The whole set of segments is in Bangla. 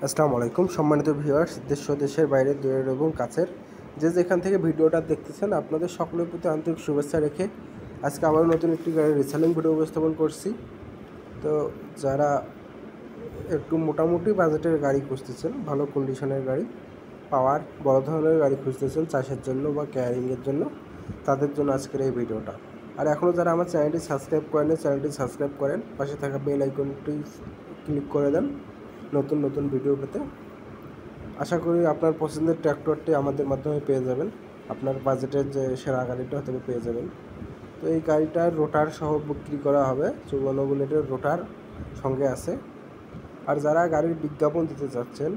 আসসালামু আলাইকুম সম্মানিত ভিউয়ার্স, দেশ ও দেশের বাইরে দূরের এবং কাছের যে যেখান থেকে ভিডিওটা দেখতেছেন আপনাদের সকলের প্রতি আন্তরিক শুভেচ্ছা রেখে আজকে আবারও নতুন একটি গাড়ির রিসেলিং ভিডিও উপস্থাপন করছি। তো যারা একটু মোটামুটি বাজেটের গাড়ি খুঁজতেছেন, ভালো কন্ডিশনের গাড়ি, পাওয়ার বড় ধরনের গাড়ি খুঁজতেছেন চাষের জন্য বা ক্যারিংয়ের জন্য, তাদের জন্য আজকের এই ভিডিওটা। আর এখনও যারা আমার চ্যানেলটি সাবস্ক্রাইব করেন, চ্যানেলটি সাবস্ক্রাইব করেন, পাশে থাকা বেল আইকনটি ক্লিক করে দেন নতুন নতুন ভিডিও পেতে। আশা করি আপনার পছন্দের ট্র্যাক্টরটি আমাদের মাধ্যমে পেয়ে যাবেন, আপনার বাজেটের যে সেরা গাড়িটা হয়তো পেয়ে যাবেন। তো এই গাড়িটার রোটার সহ বিক্রি করা হবে, 54 বুলেটের রোটার সঙ্গে আছে। আর যারা গাড়ির বিজ্ঞাপন দিতে চাচ্ছেন,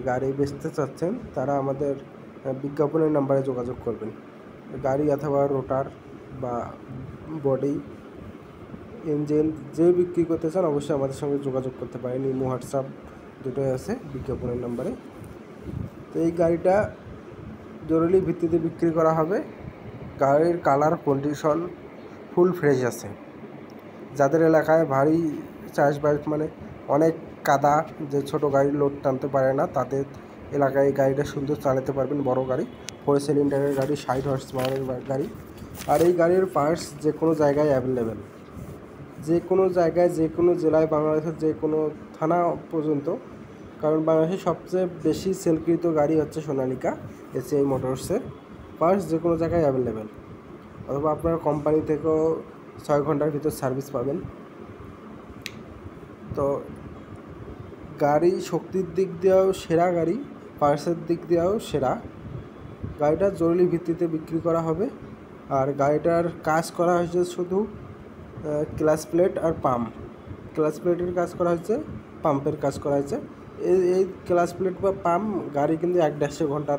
গাড়ি বেচতে চাচ্ছেন, তারা আমাদের বিজ্ঞাপনের নাম্বারে যোগাযোগ করবেন। গাড়ি অথবা রোটার বা বডি, ইঞ্জিন যে বিক্রি করতে চান অবশ্যই আমাদের সঙ্গে যোগাযোগ করতে পারেন। ইমো, হোয়াটসঅ্যাপ দুটোই আছে বিজ্ঞাপনের নাম্বারে। তো এই গাড়িটা জরুরি ভিত্তিতে বিক্রি করা হবে। গাড়ির কালার কন্ডিশন ফুল ফ্রেশ আছে। যাদের এলাকায় ভারী চাষবাস মানে অনেক কাদা, যে ছোট গাড়ি লোড টানতে পারে না, তাদের এলাকায় এই গাড়িটা সুন্দর চালাতে পারবেন। বড় গাড়ি, 4 সিলিন্ডারের গাড়ি, 60 হর্স পাওয়ারের গাড়ি। আর এই গাড়ির পার্টস যে কোনো জায়গায় অ্যাভেলেবেল, যে কোনো জায়গায়, যে কোনো জেলায়, বাংলাদেশের যে কোনো থানা পর্যন্ত। কারণ বাংলাদেশের সবচেয়ে বেশি সেলকৃত গাড়ি হচ্ছে সোনালিকা এসিআই মোটরসের। পার্টস যে কোনো জায়গায় অ্যাভেলেবেল, অথবা আপনার কোম্পানি থেকেও 6 ঘন্টার ভিতর সার্ভিস পাবেন। তো গাড়ি শক্তির দিক দিয়েও সেরা গাড়ি, পার্টসের দিক দিয়েও সেরা। গাড়িটা জরুরি ভিত্তিতে বিক্রি করা হবে। আর গাড়িটার কাজ করা হয়েছে শুধু ক্লাচ প্লেট আর পাম্প। ক্লাচ প্লেটের কাজ করা হয়েছে, পাম্পের কাজ করা হয়েছে। এই ক্লাচ প্লেট বা পাম্প গাড়ি কিন্তু 1-1.5 ঘন্টা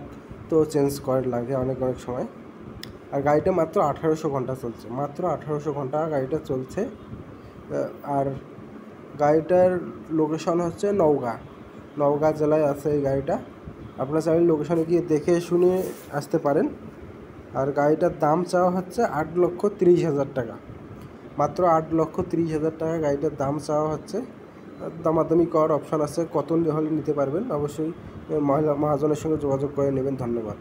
তো চেঞ্জ করে লাগে অনেক সময়। আর গাড়িটা মাত্র 1800 ঘন্টা চলছে, মাত্র 1800 ঘন্টা গাড়িটা চলছে। আর গাড়িটার লোকেশন হচ্ছে নওগাঁ জেলায় আছে এই গাড়িটা। আপনারা চাইলে লোকেশনে গিয়ে দেখে শুনে আসতে পারেন। আর গাড়িটার দাম চাওয়া হচ্ছে 8,30,000 টাকা, মাত্র 8,30,000 টাকা গাড়িটার দাম চাওয়া হচ্ছে। দামাদামি করার অপশান আছে, কত হলে নিতে পারবেন। অবশ্যই মহাজনের সঙ্গে যোগাযোগ করে নেবেন। ধন্যবাদ।